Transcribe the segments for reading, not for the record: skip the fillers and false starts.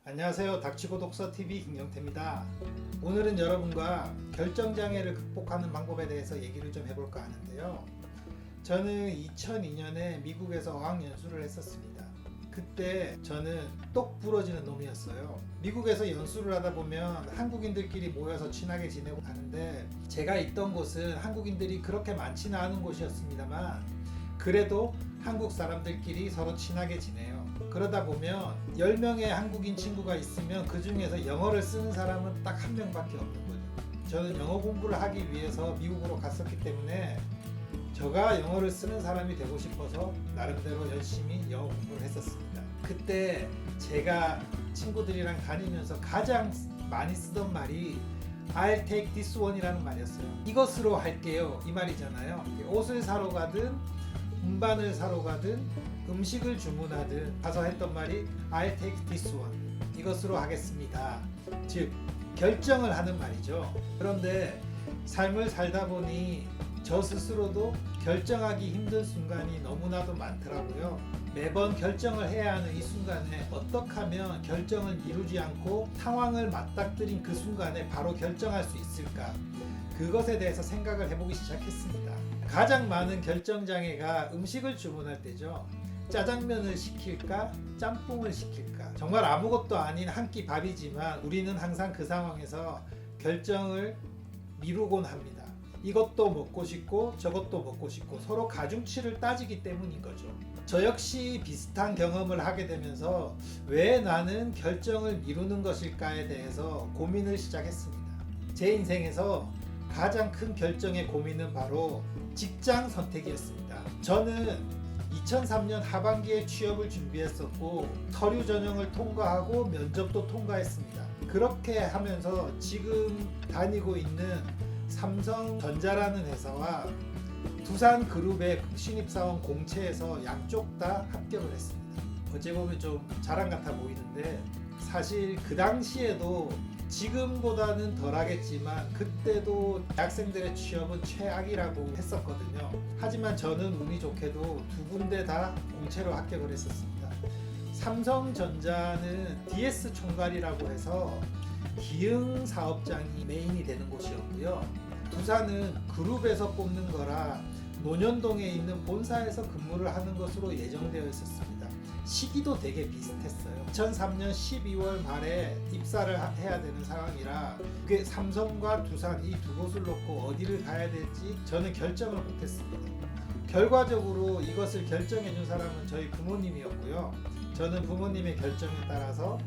안녕하세요. 닥치고 독서TV 김경태입니다. 오늘은 여러분과 결정장애를 극복하는 방법에 대해서 얘기를 좀 해볼까 하는데요. 저는 2002년에 미국에서 어학연수를 했었습니다. 그때 저는 똑 부러지는 놈이었어요. 미국에서 연수를 하다 보면 한국인들끼리 모여서 친하게 지내고 하는데, 제가 있던 곳은 한국인들이 그렇게 많지는 않은 곳이었습니다만 그래도 한국 사람들끼리 서로 친하게 지내요. 그러다 보면 10명의 한국인 친구가 있으면 그 중에서 영어를 쓰는 사람은 딱 한 명밖에 없는 거죠. 저는 영어 공부를 하기 위해서 미국으로 갔었기 때문에 제가 영어를 쓰는 사람이 되고 싶어서 나름대로 열심히 영어 공부를 했었습니다. 그때 제가 친구들이랑 다니면서 가장 많이 쓰던 말이 I'll take this one이라는 말이었어요. 이것으로 할게요, 이 말이잖아요. 옷을 사러 가든 음반을 사러 가든 음식을 주문하든 가서 했던 말이 I'll take this one, 이것으로 하겠습니다. 즉 결정을 하는 말이죠. 그런데 삶을 살다 보니 저 스스로도 결정하기 힘든 순간이 너무나도 많더라고요. 매번 결정을 해야 하는 이 순간에 어떻게 하면 결정을 미루지 않고 상황을 맞닥뜨린 그 순간에 바로 결정할 수 있을까, 그것에 대해서 생각을 해보기 시작했습니다. 가장 많은 결정장애가 음식을 주문할 때죠. 짜장면을 시킬까 짬뽕을 시킬까, 정말 아무것도 아닌 한 끼 밥이지만 우리는 항상 그 상황에서 결정을 미루곤 합니다. 이것도 먹고 싶고 저것도 먹고 싶고 서로 가중치를 따지기 때문인 거죠. 저 역시 비슷한 경험을 하게 되면서 왜 나는 결정을 미루는 것일까에 대해서 고민을 시작했습니다. 제 인생에서 가장 큰 결정의 고민은 바로 직장 선택이었습니다. 저는 2003년 하반기에 취업을 준비했었고 서류 전형을 통과하고 면접도 통과했습니다. 그렇게 하면서 지금 다니고 있는 삼성전자라는 회사와 두산그룹의 신입사원 공채에서 양쪽 다 합격을 했습니다. 어찌 보면 좀 자랑 같아 보이는데 사실 그 당시에도 지금보다는 덜하겠지만 그때도 대학생들의 취업은 최악이라고 했었거든요. 하지만 저는 운이 좋게도 두 군데 다 공채로 합격을 했었습니다. 삼성전자는 DS 총괄이라고 해서 기흥 사업장이 메인이 되는 곳이었고요. 두산은 그룹에서 뽑는 거라 논현동에 있는 본사에서 근무를 하는 것으로 예정되어 있었습니다. 시기도 되게 비슷했어요. 2003년 12월 말에 입사를 해야 되는 상황이라 그게 삼성과 두산 이 두 곳을 놓고 어디를 가야 될지 저는 결정을 못했습니다. 결과적으로 이것을 결정해 준 사람은 저희 부모님이었고요. 저는 부모님의 결정에 따라서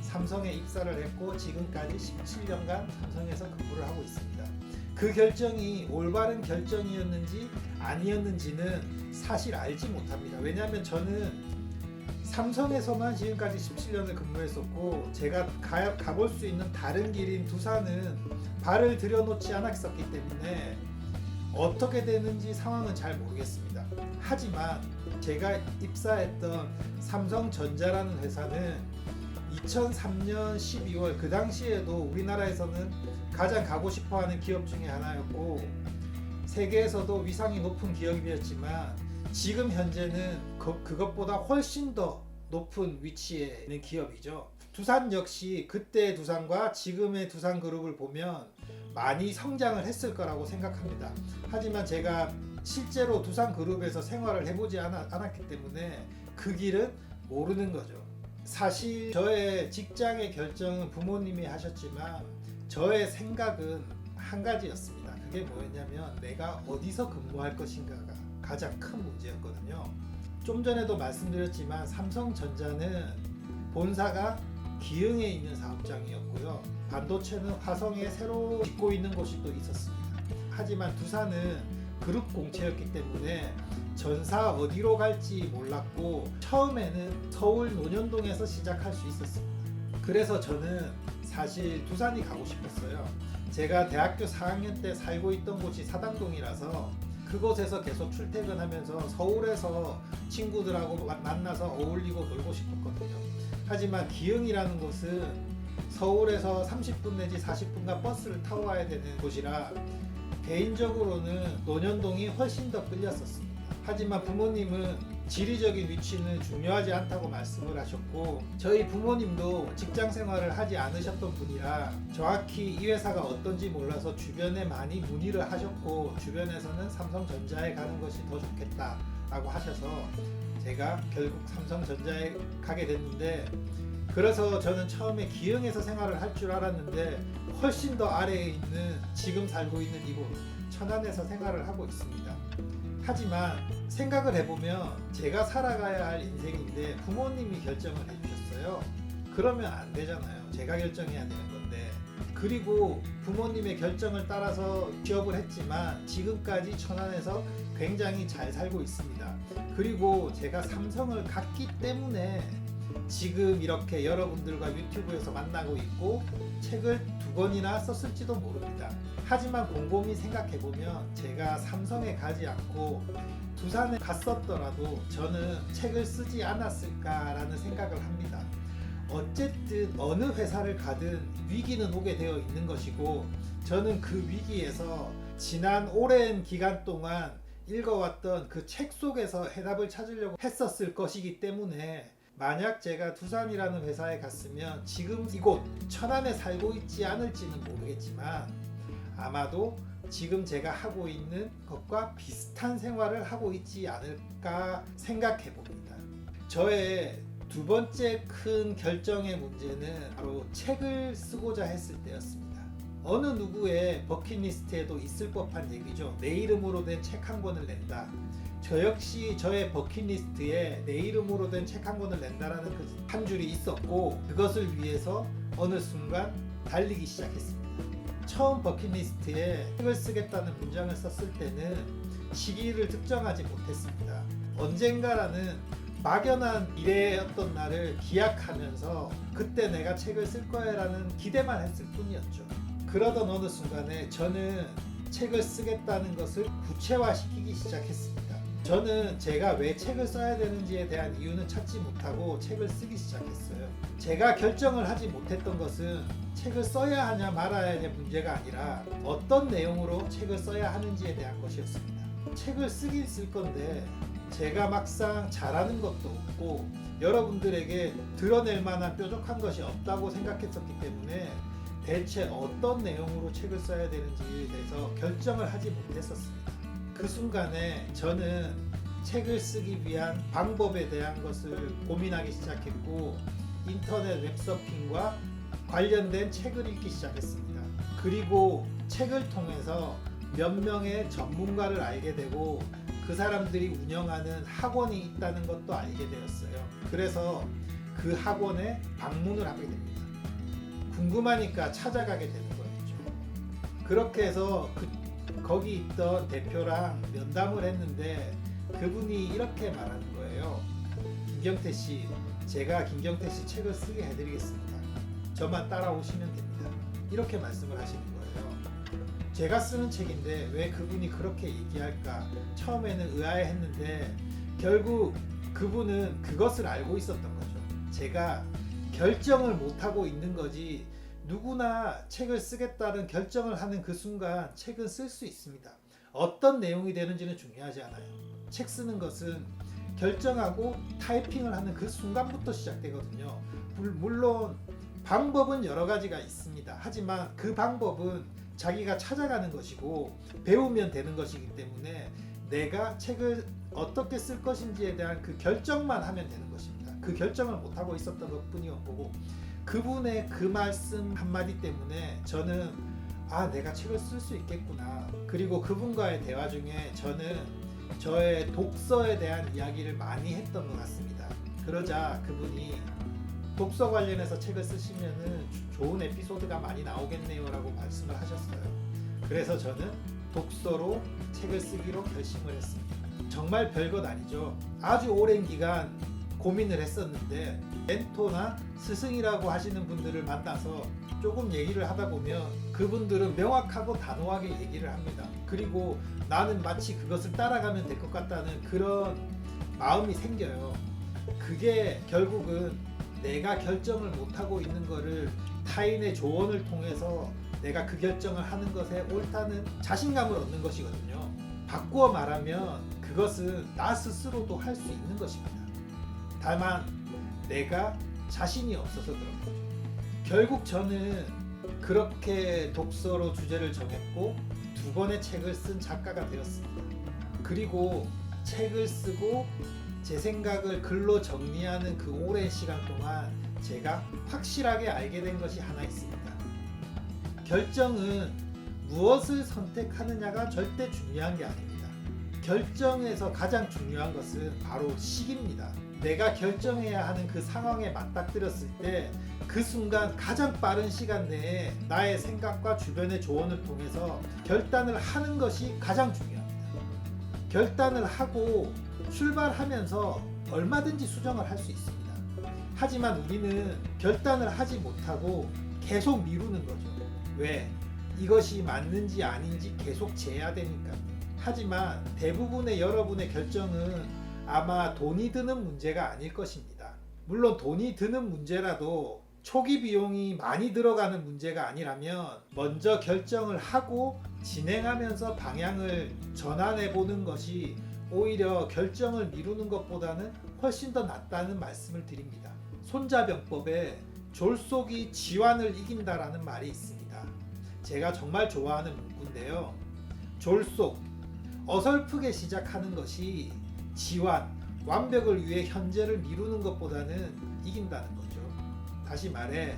삼성에 입사를 했고 지금까지 17년간 삼성에서 근무를 하고 있습니다. 그 결정이 올바른 결정이었는지 아니었는지는 사실 알지 못합니다. 왜냐하면 저는 삼성에서만 지금까지 17년을 근무했었고 제가 가볼 수 있는 다른 길인 두산은 발을 들여놓지 않았었기 때문에 어떻게 되는지 상황은 잘 모르겠습니다. 하지만 제가 입사했던 삼성전자라는 회사는 2003년 12월 그 당시에도 우리나라에서는 가장 가고 싶어하는 기업 중에 하나였고 세계에서도 위상이 높은 기업이었지만 지금 현재는 그것보다 훨씬 더 높은 위치에 있는 기업이죠. 두산 역시 그때의 두산과 지금의 두산그룹을 보면 많이 성장을 했을 거라고 생각합니다. 하지만 제가 실제로 두산그룹에서 생활을 해보지 않았기 때문에 그 길은 모르는 거죠. 사실 저의 직장의 결정은 부모님이 하셨지만 저의 생각은 한 가지였습니다. 그게 뭐였냐면 내가 어디서 근무할 것인가가 가장 큰 문제였거든요. 좀 전에도 말씀드렸지만 삼성전자는 본사가 기흥에 있는 사업장이었고요. 반도체는 화성에 새로 짓고 있는 곳이 또 있었습니다. 하지만 두산은 그룹 공채였기 때문에 전사 어디로 갈지 몰랐고 처음에는 서울 논현동에서 시작할 수 있었습니다. 그래서 저는 사실 두산이 가고 싶었어요. 제가 대학교 4학년 때 살고 있던 곳이 사당동이라서 그곳에서 계속 출퇴근하면서 서울에서 친구들하고 만나서 어울리고 놀고 싶었거든요. 하지만 기흥이라는 곳은 서울에서 30분 내지 40분간 버스를 타고 와야 되는 곳이라 개인적으로는 논현동이 훨씬 더 끌렸었습니다. 하지만 부모님은 지리적인 위치는 중요하지 않다고 말씀을 하셨고, 저희 부모님도 직장 생활을 하지 않으셨던 분이라 정확히 이 회사가 어떤지 몰라서 주변에 많이 문의를 하셨고, 주변에서는 삼성전자에 가는 것이 더 좋겠다라고 하셔서 제가 결국 삼성전자에 가게 됐는데, 그래서 저는 처음에 기흥에서 생활을 할 줄 알았는데 훨씬 더 아래에 있는 지금 살고 있는 이곳 천안에서 생활을 하고 있습니다. 하지만 생각을 해보면 제가 살아가야 할 인생인데 부모님이 결정을 해주셨어요. 그러면 안 되잖아요. 제가 결정해야 되는 건데. 그리고 부모님의 결정을 따라서 취업을 했지만 지금까지 천안에서 굉장히 잘 살고 있습니다. 그리고 제가 삼성을 갔기 때문에 지금 이렇게 여러분들과 유튜브에서 만나고 있고 책을 2권이나 썼을지도 모릅니다. 하지만 곰곰이 생각해보면 제가 삼성에 가지 않고 두산에 갔었더라도 저는 책을 쓰지 않았을까라는 생각을 합니다. 어쨌든 어느 회사를 가든 위기는 오게 되어 있는 것이고, 저는 그 위기에서 지난 오랜 기간 동안 읽어왔던 그 책 속에서 해답을 찾으려고 했었을 것이기 때문에, 만약 제가 두산이라는 회사에 갔으면 지금 이곳 천안에 살고 있지 않을지는 모르겠지만 아마도 지금 제가 하고 있는 것과 비슷한 생활을 하고 있지 않을까 생각해 봅니다. 저의 두 번째 큰 결정의 문제는 바로 책을 쓰고자 했을 때였습니다. 어느 누구의 버킷리스트에도 있을 법한 얘기죠. 내 이름으로 된 책 한 권을 낸다. 저 역시 저의 버킷리스트에 내 이름으로 된 책 한 권을 낸다라는 그 한 줄이 있었고, 그것을 위해서 어느 순간 달리기 시작했습니다. 처음 버킷리스트에 책을 쓰겠다는 문장을 썼을 때는 시기를 특정하지 못했습니다. 언젠가라는 막연한 미래였던 날을 기약하면서 그때 내가 책을 쓸 거야라는 기대만 했을 뿐이었죠. 그러던 어느 순간에 저는 책을 쓰겠다는 것을 구체화시키기 시작했습니다. 저는 제가 왜 책을 써야 되는지에 대한 이유는 찾지 못하고 책을 쓰기 시작했어요. 제가 결정을 하지 못했던 것은 책을 써야 하냐 말아야 하냐 문제가 아니라 어떤 내용으로 책을 써야 하는지에 대한 것이었습니다. 책을 쓰긴 쓸 건데 제가 막상 잘하는 것도 없고 여러분들에게 드러낼 만한 뾰족한 것이 없다고 생각했었기 때문에 대체 어떤 내용으로 책을 써야 되는지에 대해서 결정을 하지 못했었습니다. 그 순간에 저는 책을 쓰기 위한 방법에 대한 것을 고민하기 시작했고, 인터넷 웹서핑과 관련된 책을 읽기 시작했습니다. 그리고 책을 통해서 몇 명의 전문가를 알게 되고 그 사람들이 운영하는 학원이 있다는 것도 알게 되었어요. 그래서 그 학원에 방문을 하게 됩니다. 궁금하니까 찾아가게 되는 거였죠. 그렇게 해서 거기 있던 대표랑 면담을 했는데 그분이 이렇게 말하는 거예요. 김경태 씨, 제가 김경태 씨 책을 쓰게 해드리겠습니다. 저만 따라오시면 됩니다. 이렇게 말씀을 하시는 거예요. 제가 쓰는 책인데 왜 그분이 그렇게 얘기할까? 처음에는 의아해했는데 결국 그분은 그것을 알고 있었던 거죠. 제가 결정을 못하고 있는 거지, 누구나 책을 쓰겠다는 결정을 하는 그 순간 책은 쓸 수 있습니다. 어떤 내용이 되는지는 중요하지 않아요. 책 쓰는 것은 결정하고 타이핑을 하는 그 순간부터 시작되거든요. 물론 방법은 여러 가지가 있습니다. 하지만 그 방법은 자기가 찾아가는 것이고 배우면 되는 것이기 때문에 내가 책을 어떻게 쓸 것인지에 대한 그 결정만 하면 되는 것입니다. 그 결정을 못하고 있었던 것뿐이었고, 그분의 그 말씀 한마디 때문에 저는 내가 책을 쓸 수 있겠구나. 그리고 그분과의 대화 중에 저는 저의 독서에 대한 이야기를 많이 했던 것 같습니다. 그러자 그분이 독서 관련해서 책을 쓰시면은 좋은 에피소드가 많이 나오겠네요 라고 말씀을 하셨어요. 그래서 저는 독서로 책을 쓰기로 결심을 했습니다. 정말 별것 아니죠. 아주 오랜 기간 고민을 했었는데 멘토나 스승이라고 하시는 분들을 만나서 조금 얘기를 하다 보면 그분들은 명확하고 단호하게 얘기를 합니다. 그리고 나는 마치 그것을 따라가면 될 것 같다는 그런 마음이 생겨요. 그게 결국은 내가 결정을 못하고 있는 거를 타인의 조언을 통해서 내가 그 결정을 하는 것에 옳다는 자신감을 얻는 것이거든요. 바꾸어 말하면 그것은 나 스스로도 할 수 있는 것입니다. 다만 내가 자신이 없어서 그런 거죠. 결국 저는 그렇게 독서로 주제를 정했고 2권의 책을 쓴 작가가 되었습니다. 그리고 책을 쓰고 제 생각을 글로 정리하는 그 오랜 시간 동안 제가 확실하게 알게 된 것이 하나 있습니다. 결정은 무엇을 선택하느냐가 절대 중요한 게 아닙니다. 결정에서 가장 중요한 것은 바로 시기입니다. 내가 결정해야 하는 그 상황에 맞닥뜨렸을 때 그 순간 가장 빠른 시간 내에 나의 생각과 주변의 조언을 통해서 결단을 하는 것이 가장 중요합니다. 결단을 하고 출발하면서 얼마든지 수정을 할 수 있습니다. 하지만 우리는 결단을 하지 못하고 계속 미루는 거죠. 왜? 이것이 맞는지 아닌지 계속 재야 되니까요. 하지만 대부분의 여러분의 결정은 아마 돈이 드는 문제가 아닐 것입니다. 물론 돈이 드는 문제라도 초기 비용이 많이 들어가는 문제가 아니라면 먼저 결정을 하고 진행하면서 방향을 전환해 보는 것이 오히려 결정을 미루는 것보다는 훨씬 더 낫다는 말씀을 드립니다. 손자병법에 졸속이 지환을 이긴다라는 말이 있습니다. 제가 정말 좋아하는 문구인데요. 졸속, 어설프게 시작하는 것이 지환, 완벽을 위해 현재를 미루는 것보다는 이긴다는 거죠. 다시 말해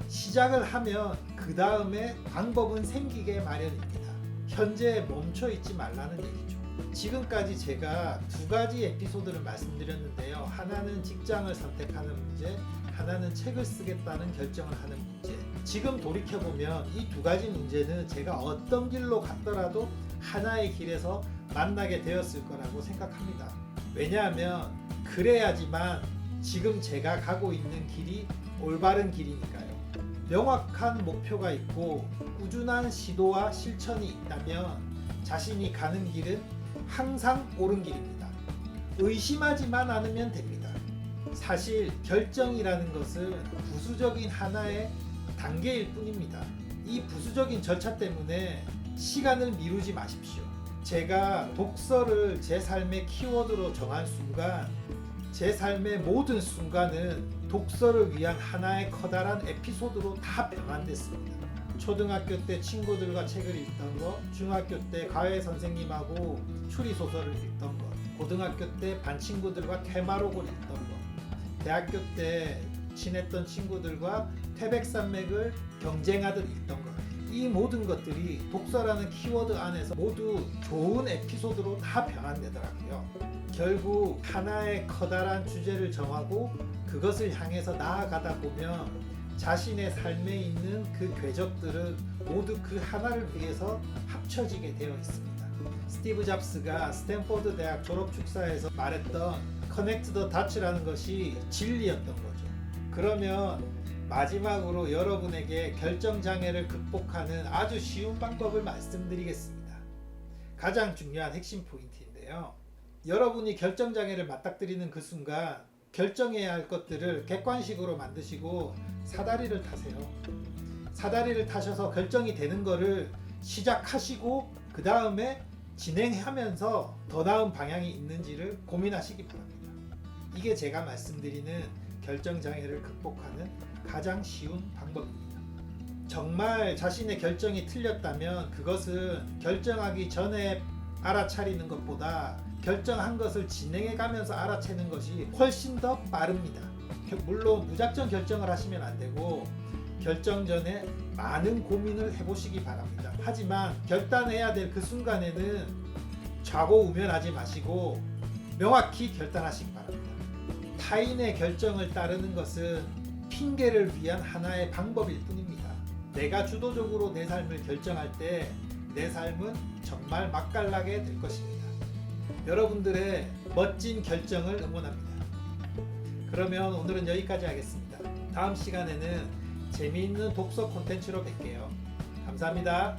시작을 하면 그 다음에 방법은 생기게 마련입니다. 현재에 멈춰 있지 말라는 얘기죠. 지금까지 제가 2가지 에피소드를 말씀드렸는데요. 하나는 직장을 선택하는 문제, 하나는 책을 쓰겠다는 결정을 하는 문제. 지금 돌이켜보면 이 2가지 문제는 제가 어떤 길로 갔더라도 하나의 길에서 만나게 되었을 거라고 생각합니다. 왜냐하면 그래야지만 지금 제가 가고 있는 길이 올바른 길이니까요. 명확한 목표가 있고 꾸준한 시도와 실천이 있다면 자신이 가는 길은 항상 옳은 길입니다. 의심하지만 않으면 됩니다. 사실 결정이라는 것은 부수적인 하나의 단계일 뿐입니다. 이 부수적인 절차 때문에 시간을 미루지 마십시오. 제가 독서를 제 삶의 키워드로 정한 순간 제 삶의 모든 순간은 독서를 위한 하나의 커다란 에피소드로 다 변환됐습니다. 초등학교 때 친구들과 책을 읽던 것, 중학교 때 과외 선생님하고 추리소설을 읽던 것, 고등학교 때 반 친구들과 퇴마록을 읽던 것, 대학교 때 친했던 친구들과 태백산맥을 경쟁하듯 읽던 것, 이 모든 것들이 독서라는 키워드 안에서 모두 좋은 에피소드로 다 변환되더라고요. 결국 하나의 커다란 주제를 정하고 그것을 향해서 나아가다 보면 자신의 삶에 있는 그 궤적들은 모두 그 하나를 위해서 합쳐지게 되어 있습니다. 스티브 잡스가 스탠포드 대학 졸업 축사에서 말했던 커넥트 더 다츠라는 것이 진리였던 거죠. 그러면 마지막으로 여러분에게 결정장애를 극복하는 아주 쉬운 방법을 말씀드리겠습니다. 가장 중요한 핵심 포인트인데요. 여러분이 결정장애를 맞닥뜨리는 그 순간 결정해야 할 것들을 객관식으로 만드시고 사다리를 타세요. 사다리를 타셔서 결정이 되는 거를 시작하시고 그 다음에 진행하면서 더 나은 방향이 있는지를 고민하시기 바랍니다. 이게 제가 말씀드리는 결정장애를 극복하는 가장 쉬운 방법입니다. 정말 자신의 결정이 틀렸다면 그것은 결정하기 전에 알아차리는 것보다 결정한 것을 진행해 가면서 알아채는 것이 훨씬 더 빠릅니다. 물론 무작정 결정을 하시면 안 되고 결정 전에 많은 고민을 해보시기 바랍니다. 하지만 결단해야 될 그 순간에는 좌고우면하지 마시고 명확히 결단하시기 바랍니다. 타인의 결정을 따르는 것은 핑계를 위한 하나의 방법일 뿐입니다. 내가 주도적으로 내 삶을 결정할 때 내 삶은 정말 맛깔나게 될 것입니다. 여러분들의 멋진 결정을 응원합니다. 그러면 오늘은 여기까지 하겠습니다. 다음 시간에는 재미있는 독서 콘텐츠로 뵐게요. 감사합니다.